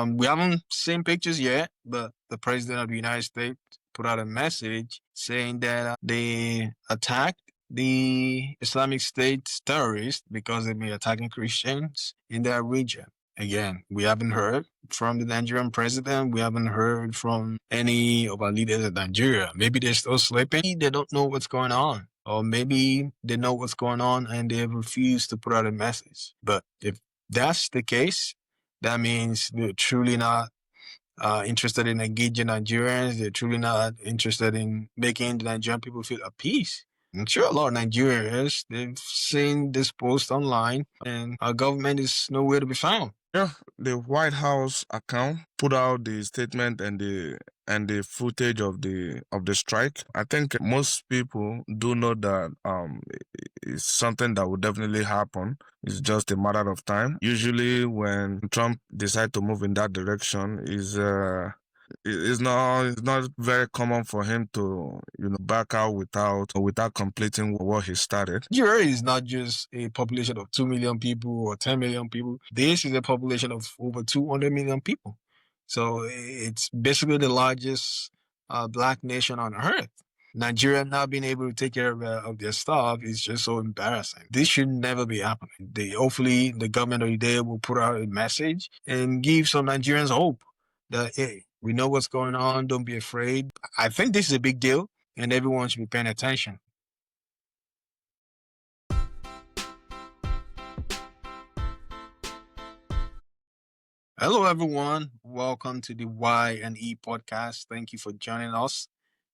We haven't seen pictures yet, but the president of the United States put out a message saying that they attacked the Islamic State terrorists because they've been attacking Christians in that region. Again, we haven't heard from the Nigerian president. We haven't heard from any of our leaders in Nigeria. Maybe they're still sleeping. They don't know what's going on. Or maybe they know what's going on and they refuse to put out a message. But if that's the case, that means they're truly not interested in engaging Nigerians. They're truly not interested in making the Nigerian people feel at peace. I'm sure a lot of Nigerians, they've seen this post online and our government is nowhere to be found. Yeah, the White House account put out the statement and the footage of the strike. I think most people do know that it's something that will definitely happen. It's just a matter of time. Usually, when Trump decides to move in that direction, it's not very common for him to back out without completing what he started. Nigeria is not just a population of 2 million people or 10 million people. This is a population of over 200 million people. So it's basically the largest black nation on earth. Nigeria not being able to take care of their stuff is just so embarrassing. This should never be happening. Hopefully the government of the day will put out a message and give some Nigerians hope that, hey, we know what's going on. Don't be afraid. I think this is a big deal and everyone should be paying attention. Hello, everyone. Welcome to the Y and E podcast. Thank you for joining us.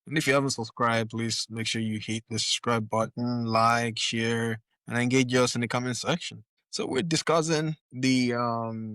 And if you haven't subscribed, please make sure you hit the subscribe button, like, share, and engage us in the comment section. So we're discussing the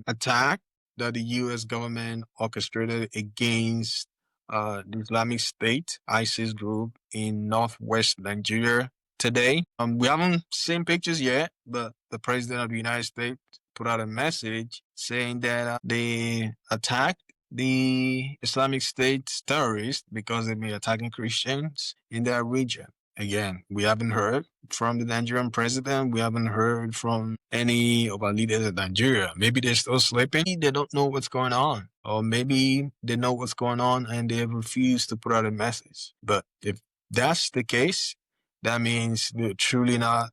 attack that the U.S. government orchestrated against the Islamic State, ISIS group in northwest Nigeria today. We haven't seen pictures yet, but the president of the United States put out a message saying that they attacked the Islamic State terrorists because they've been attacking Christians in that region. Again, we haven't heard from the Nigerian president. We haven't heard from any of our leaders in Nigeria. Maybe they're still sleeping. They don't know what's going on. Or maybe they know what's going on and they refuse to put out a message. But if that's the case, that means they're truly not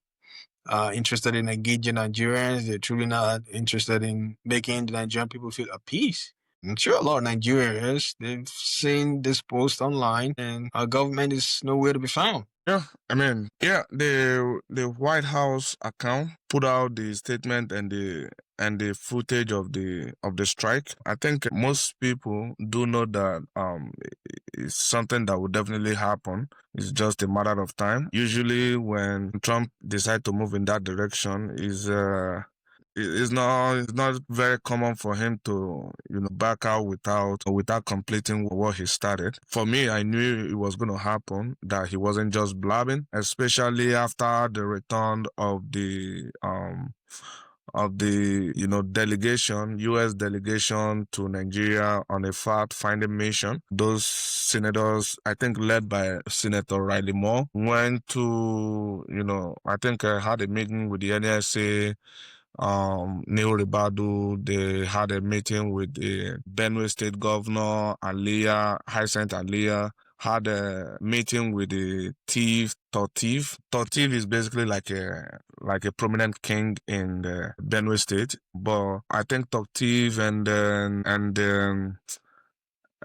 interested in engaging Nigerians. They're truly not interested in making the Nigerian people feel at peace. I'm sure a lot of Nigerians, they've seen this post online and our government is nowhere to be found. Yeah, the White House account put out the statement and the footage of the strike. I think most people do know that it's something that will definitely happen. It's just a matter of time. Usually, when Trump decides to move in that direction, it's not very common for him to back out without completing what he started. For me, I knew it was going to happen, that he wasn't just blabbing, especially after the return of the delegation, U.S. delegation to Nigeria on a fact-finding mission. Those senators, I think led by Senator Riley Moore, went to, I think had a meeting with the NSA, Neil Ribadu. They had a meeting with the Benue State Governor, Hyacinth Aliyah, had a meeting with the thief, Tortif. Tortif is basically like a prominent king in the Benue State, but I think Tortif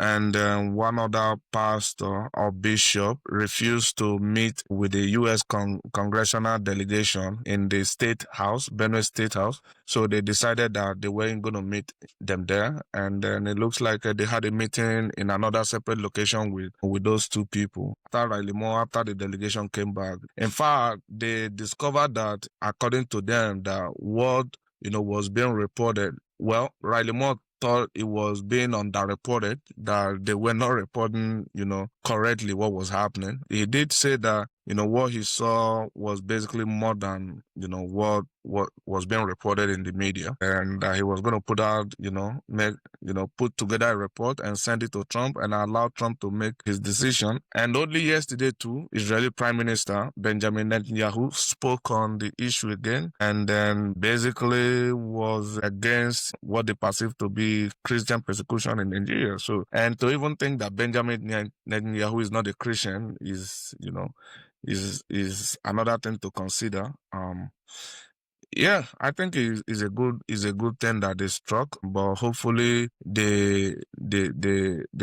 and one other pastor or bishop refused to meet with the U.S. congressional delegation in the State House, Benue State House. So they decided that they weren't going to meet them there. And then it looks like they had a meeting in another separate location with those two people. After the delegation came back. In fact, they discovered that, according to them, that what was being reported, well, Riley Moore thought it was being underreported, that they were not reporting, correctly what was happening. He did say that, what he saw was basically more than, what was being reported in the media, and that he was going to put out, put together a report and send it to Trump and allow Trump to make his decision. And only yesterday too, Israeli Prime Minister Benjamin Netanyahu spoke on the issue again, and then basically was against what they perceive to be Christian persecution in Nigeria. So, and to even think that Benjamin Netanyahu is not a Christian is another thing to consider. Yeah, I think is a good thing that they struck, but hopefully they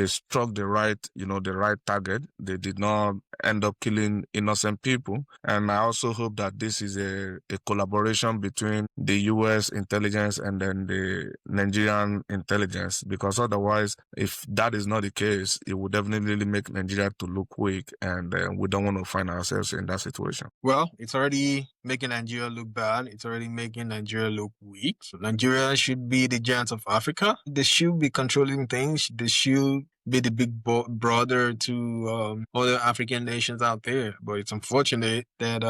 struck the right, the right target. They did not end up killing innocent people. And I also hope that this is a collaboration between the US intelligence and then the Nigerian intelligence, because otherwise, if that is not the case, it would definitely make Nigeria to look weak, and we don't want to find ourselves in that situation. Well, it's already making Nigeria look bad. It's already making Nigeria look weak. So Nigeria should be the giants of Africa. They should be controlling things. They should be the big brother to other African nations out there. But it's unfortunate that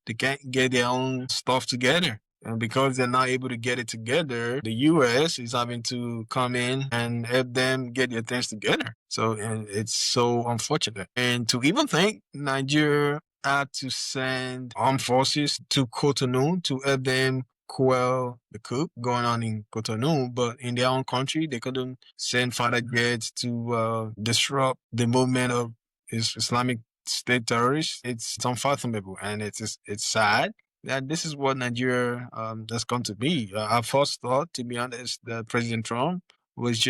they can't get their own stuff together. And because they're not able to get it together, the US is having to come in and help them get their things together. So, and it's so unfortunate. And to even think Nigeria had to send armed forces to Cotonou to help them quell the coup going on in Cotonou, but in their own country, they couldn't send fighter jets to disrupt the movement of Islamic State terrorists. It's unfathomable, and it's sad that this is what Nigeria has come to be. I first thought, to be honest, that President Trump was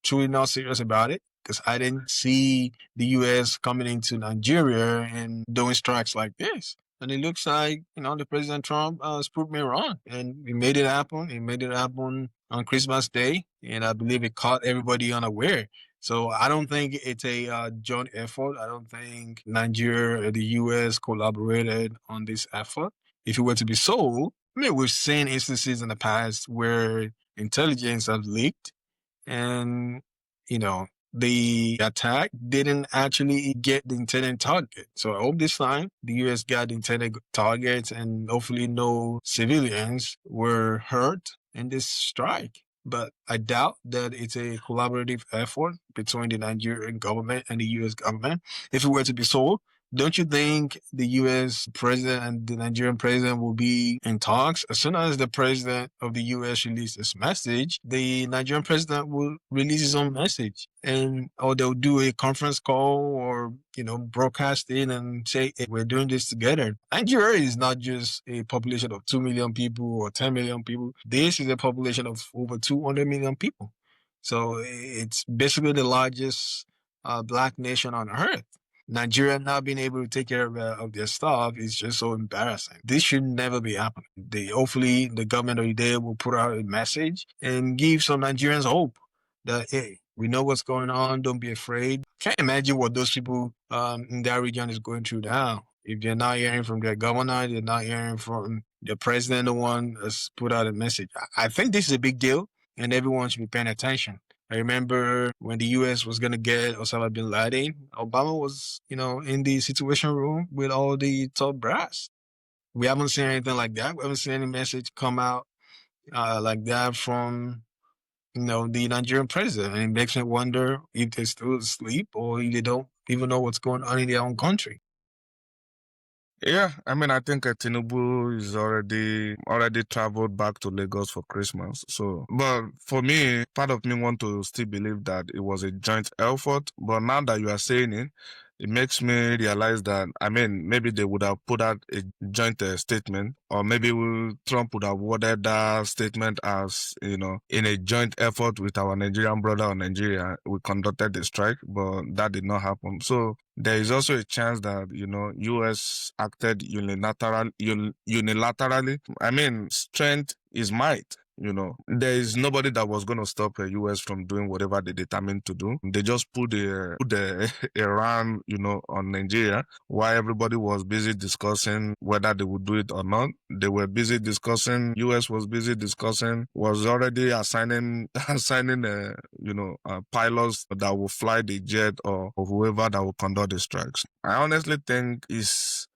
truly not serious about it, because I didn't see the U.S. coming into Nigeria and doing strikes like this. And it looks like, the President Trump has proved me wrong. And he made it happen. He made it happen on Christmas Day. And I believe it caught everybody unaware. So I don't think it's a joint effort. I don't think Nigeria or the U.S. collaborated on this effort. If it were to be so, I mean, we've seen instances in the past where intelligence has leaked, and the attack didn't actually get the intended target. So I hope this time the US got the intended targets, and hopefully no civilians were hurt in this strike. But I doubt that it's a collaborative effort between the Nigerian government and the US government. If it were to be so, don't you think the US president and the Nigerian president will be in talks? As soon as the president of the US releases his message, the Nigerian president will release his own message. Or they'll do a conference call, or, broadcast it and say, hey, we're doing this together. Nigeria is not just a population of 2 million people or 10 million people. This is a population of over 200 million people. So it's basically the largest black nation on earth. Nigeria not being able to take care of their stuff is just so embarrassing. This should never be happening. Hopefully, the government of the day will put out a message and give some Nigerians hope that, hey, we know what's going on. Don't be afraid. Can't imagine what those people in that region is going through now. If they're not hearing from their governor, they're not hearing from the president, the one has put out a message. I think this is a big deal, and everyone should be paying attention. I remember when the U.S. was going to get Osama bin Laden, Obama was, in the Situation Room with all the top brass. We haven't seen anything like that. We haven't seen any message come out like that from, the Nigerian president. And it makes me wonder if they're still asleep, or if they don't even know what's going on in their own country. Yeah, I mean, I think Tinubu is already traveled back to Lagos for Christmas. So, but for me, part of me want to still believe that it was a joint effort. But now that you are saying it, it makes me realize that, I mean, maybe they would have put out a joint statement, or maybe Trump would have worded that statement as, in a joint effort with our Nigerian brother or Nigeria, we conducted the strike, but that did not happen. So there is also a chance that, US acted unilaterally. I mean, strength is might. there is nobody that was going to stop the US from doing whatever they determined to do. They just put the Iran, on Nigeria, while everybody was busy discussing whether they would do it or not. They were busy discussing. US was busy discussing. Was already assigning assigning pilots that will fly the jet, or whoever that will conduct the strikes. I honestly think is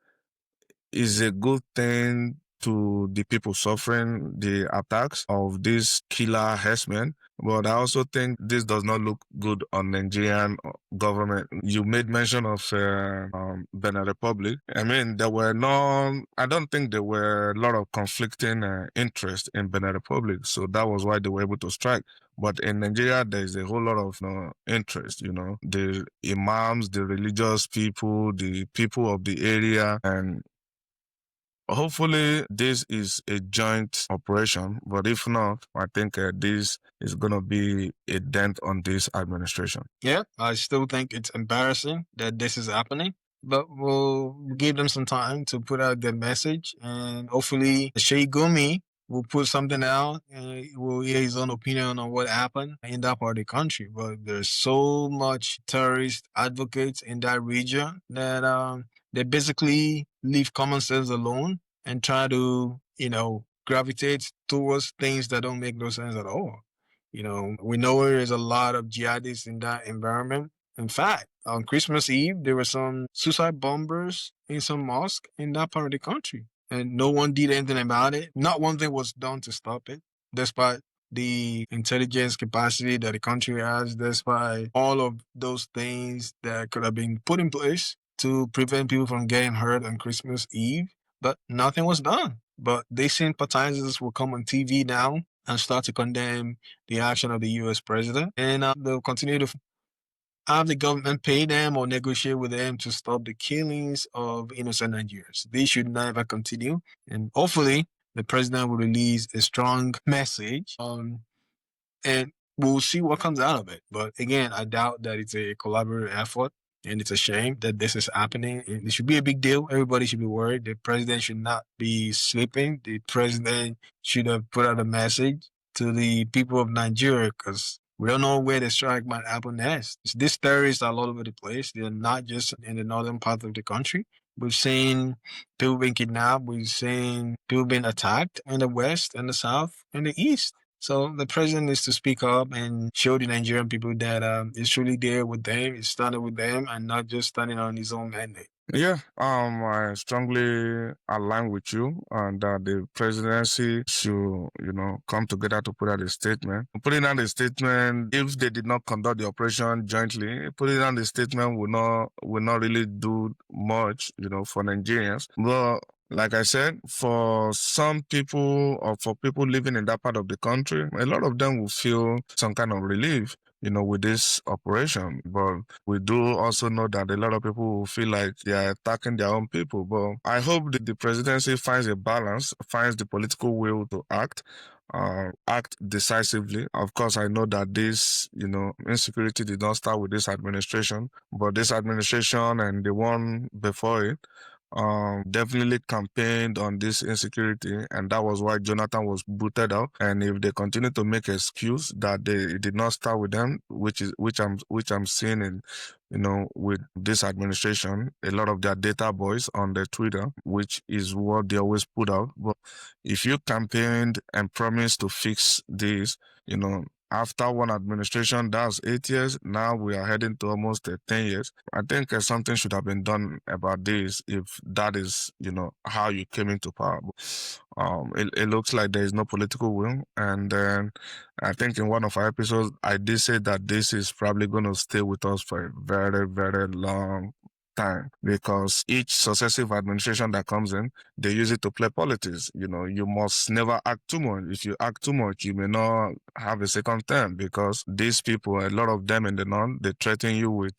a good thing to the people suffering the attacks of these killer herdsmen. But I also think this does not look good on Nigerian government. You made mention of Benin Republic. I mean, I don't think there were a lot of conflicting interest in Benin Republic. So that was why they were able to strike. But in Nigeria, there's a whole lot of interest, the imams, the religious people, the people of the area, and hopefully, this is a joint operation, but if not, I think this is going to be a dent on this administration. Yeah, I still think it's embarrassing that this is happening, but we'll give them some time to put out their message, and hopefully, Shea Gumi will put something out and will hear his own opinion on what happened in that part of the country. But there's so much terrorist advocates in that region that they basically leave common sense alone and try to, gravitate towards things that don't make no sense at all. We know there's a lot of jihadists in that environment. In fact, on Christmas Eve, there were some suicide bombers in some mosque in that part of the country, and no one did anything about it. Not one thing was done to stop it, despite the intelligence capacity that the country has, despite all of those things that could have been put in place to prevent people from getting hurt on Christmas Eve, but nothing was done. But these sympathizers will come on TV now and start to condemn the action of the US president, and they'll continue to have the government pay them or negotiate with them to stop the killings of innocent Nigerians. This should never continue, and hopefully the president will release a strong message and we'll see what comes out of it. But again, I doubt that it's a collaborative effort, and it's a shame that this is happening. It should be a big deal. Everybody should be worried. The president should not be sleeping. The president should have put out a message to the people of Nigeria, because we don't know where the strike might happen next. These terrorists are all over the place. They're not just in the northern part of the country. We've seen people being kidnapped. We've seen people being attacked in the west and the south and the east. So the president needs to speak up and show the Nigerian people that it's truly there with them, it's standing with them, and not just standing on his own mandate. Yeah, I strongly align with you, and that the presidency should, come together to put out a statement. Putting out a statement, if they did not conduct the operation jointly, putting out a statement will not really do much, for Nigerians. But like I said, for some people or for people living in that part of the country, a lot of them will feel some kind of relief, with this operation. But we do also know that a lot of people will feel like they are attacking their own people. But I hope that the presidency finds a balance, finds the political will to act decisively. Of course, I know that this, insecurity did not start with this administration, but this administration and the one before it definitely campaigned on this insecurity, and that was why Jonathan was booted out. And if they continue to make excuse that it did not start with them, which I'm seeing in with this administration, a lot of their data boys on their Twitter, which is what they always put out. But if you campaigned and promised to fix this, after one administration, that's 8 years. Now we are heading to almost 10 years. I think something should have been done about this if that is, how you came into power. It looks like there is no political will. And then I think in one of our episodes, I did say that this is probably going to stay with us for a very, very long time, because each successive administration that comes in, they use it to play politics. You must never act too much. If you act too much, you may not have a second term, because these people, a lot of them in the north, they threaten you with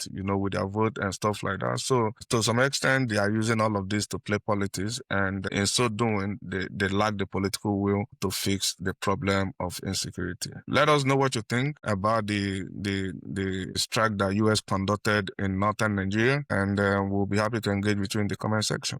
their vote and stuff like that. So to some extent, they are using all of this to play politics, and in so doing, they lack the political will to fix the problem of insecurity. Let us know what you think about the strike that US conducted in northern Nigeria, and we'll be happy to engage with you in the comment section.